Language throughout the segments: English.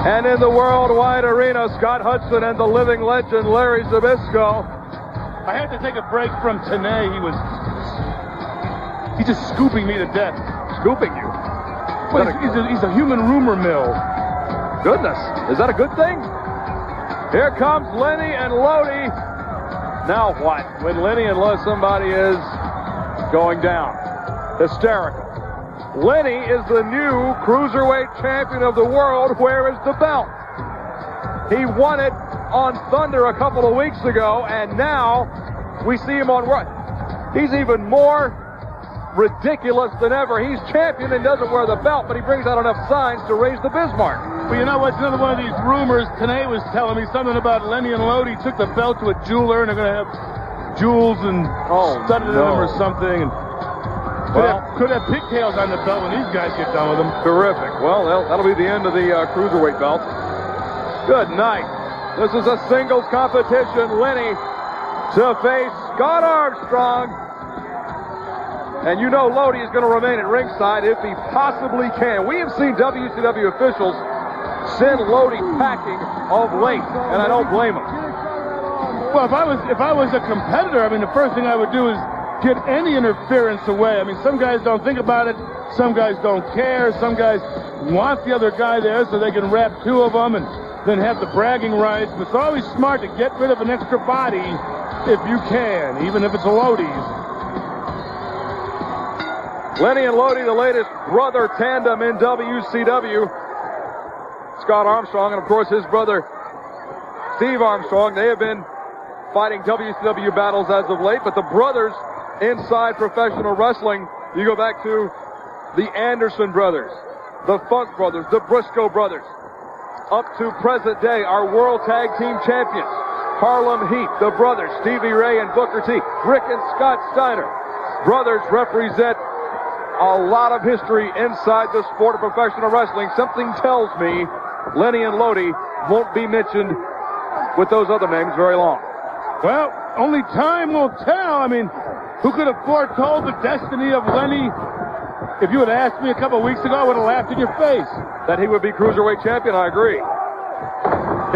And in the worldwide arena, Scott Hudson and the living legend, Larry Zbyszko. I had to take a break from Tenay. He's just scooping me to death. Scooping you? Well, he's a human rumor mill. Goodness, is that a good thing? Here comes Lenny and Lodi. Now what? When Lenny unless somebody is going down. Hysterical. Lenny is the new Cruiserweight champion of the world. Where is the belt? He won it on Thunder a couple of weeks ago, and now we see him on Raw. He's even more ridiculous than ever. He's champion and doesn't wear the belt, but he brings out enough signs to raise the Bismarck. Well, you know what's another one of these rumors? Tenay was telling me something about Lenny and Lodi took the belt to a jeweler, and they're going to have jewels and studded in them or something. And could have pigtails on the belt when these guys get done with them. Terrific. Well, that'll be the end of the Cruiserweight belt. Good night. This is a singles competition. Lenny to face Scott Armstrong. And you know Lodi is going to remain at ringside if he possibly can. We have seen WCW officials send Lodi packing of late, and I don't blame them. Well, if I was a competitor, I mean, the first thing I would do is get any interference away. I mean, some guys don't think about it. Some guys don't care. Some guys want the other guy there so they can wrap two of them and then have the bragging rights. But it's always smart to get rid of an extra body if you can, even if it's a Lodi's. Lenny and Lodi, the latest brother tandem in WCW. Scott Armstrong and, of course, his brother Steve Armstrong. They have been fighting WCW battles as of late, but the brothers inside professional wrestling, you go back to the Anderson brothers, the Funk brothers, the Briscoe brothers, up to present day, our World Tag Team champions, Harlem Heat, the brothers, Stevie Ray and Booker T, Rick and Scott Steiner. Brothers represent a lot of history inside the sport of professional wrestling. Something tells me Lenny and Lodi won't be mentioned with those other names very long. Well, only time will tell. I mean, who could have foretold the destiny of Lenny? If you had asked me a couple of weeks ago, I would have laughed in your face. That he would be Cruiserweight champion, I agree.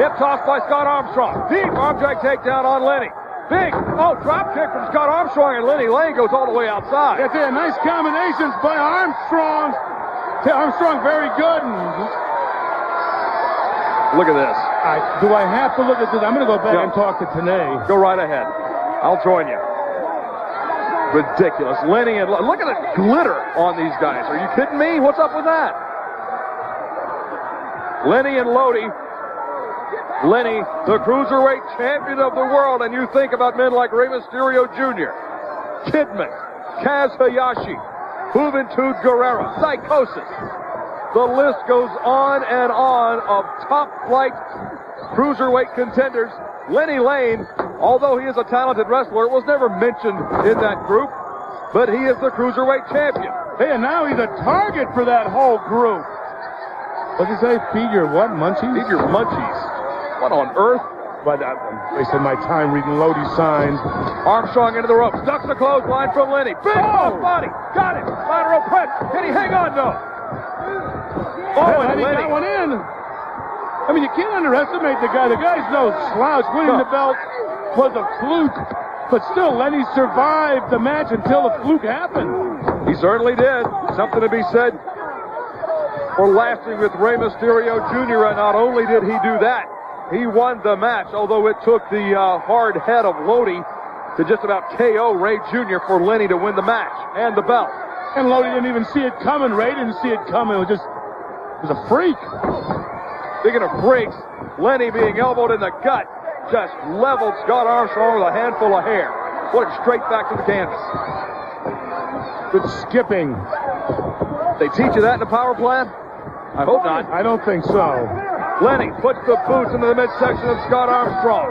Hip toss by Scott Armstrong. Deep arm drag takedown on Lenny. Big, drop kick from Scott Armstrong, and Lenny Lane goes all the way outside. That's it. Nice combinations by Armstrong. Armstrong very good. Look at this. Do I have to look at this? I'm going to go back and talk to Tenay. Go right ahead. I'll join you. Ridiculous. Lenny and look at the glitter on these guys. Are you kidding me? What's up with that? Lenny and Lodi. Lenny, the Cruiserweight champion of the world, and you think about men like Rey Mysterio Jr., Kidman, Kaz Hayashi, Juventud Guerrera, Psychosis. The list goes on and on of top-flight Cruiserweight contenders. Lenny Lane, although he is a talented wrestler, was never mentioned in that group, but he is the Cruiserweight champion. Hey, and now he's a target for that whole group. What'd you say? Feed your what? Munchies? Feed your munchies. What on earth? But wasted my time reading Lodi signs. Armstrong into the ropes. Ducks the clothesline from Lenny. Big off body. Got it. Lateral press. Can he hang on, though? And he got one in. I mean, you can't underestimate the guy. The guy's no slouch. Winning the belt was a fluke. But still, Lenny survived the match until the fluke happened. He certainly did. Something to be said for lasting with Rey Mysterio Jr. And not only did he do that, he won the match, although it took the hard head of Lodi to just about KO Ray Jr. for Lenny to win the match and the belt. And Lodi didn't even see it coming. Ray didn't see it coming. It was a freak. Speaking of freaks, Lenny being elbowed in the gut just leveled Scott Armstrong with a handful of hair. Put it straight back to the canvas. Good skipping. They teach you that in the power plant? I hope not. I don't think so. Lenny puts the boots into the midsection of Scott Armstrong.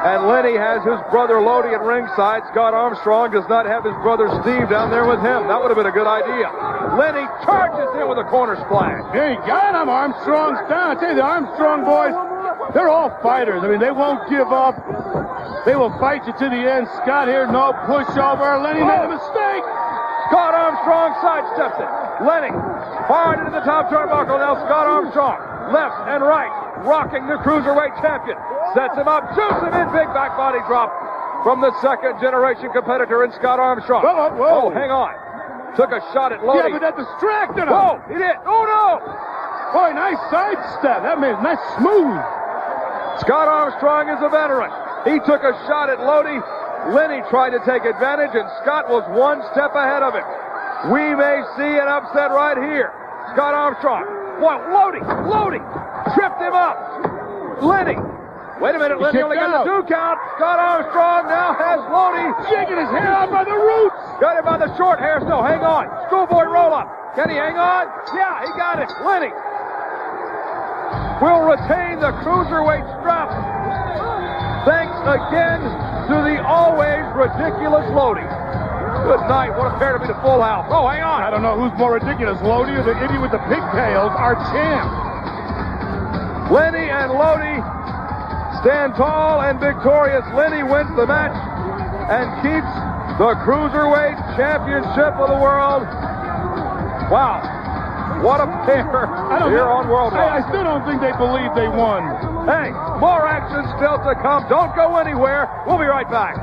And Lenny has his brother Lodi at ringside. Scott Armstrong does not have his brother Steve down there with him. That would have been a good idea. Lenny charges in with a corner splash. There you got him. Armstrong's down. I tell you, the Armstrong boys, they're all fighters. I mean, they won't give up. They will fight you to the end. Scott here, no pushover. Lenny made a mistake. Scott Armstrong sidesteps it. Lenny fired into the top turnbuckle. Now Scott Armstrong, left and right, rocking the Cruiserweight champion. Sets him up, shoots him in, big back body drop from the second generation competitor in Scott Armstrong. Whoa. Oh, hang on. Took a shot at Lodi. Yeah, but that distracted him. Whoa, he did. Oh, no. Boy, nice sidestep. That made nice smooth. Scott Armstrong is a veteran. He took a shot at Lodi. Lenny tried to take advantage, and Scott was one step ahead of him. We may see an upset right here. Scott Armstrong. What? Lodi tripped him up. Lenny. Wait a minute, Lenny only got the 2 count. Scott Armstrong now has Lodi shaking his hair out by the roots. Got him by the short hair still. Hang on. Schoolboy roll up. Can he hang on? Yeah, he got it. Lenny will retain the Cruiserweight strap. Thanks again to the always ridiculous Lodi. Good night. What a pair to be the full house. Oh, hang on. I don't know who's more ridiculous, Lodi or the idiot with the pigtails, our champ. Lenny and Lodi stand tall and victorious. Lenny wins the match and keeps the Cruiserweight Championship of the world. Wow. What a pair here on Worldwide. I still don't think they believe they won. Hey, more action still to come. Don't go anywhere. We'll be right back.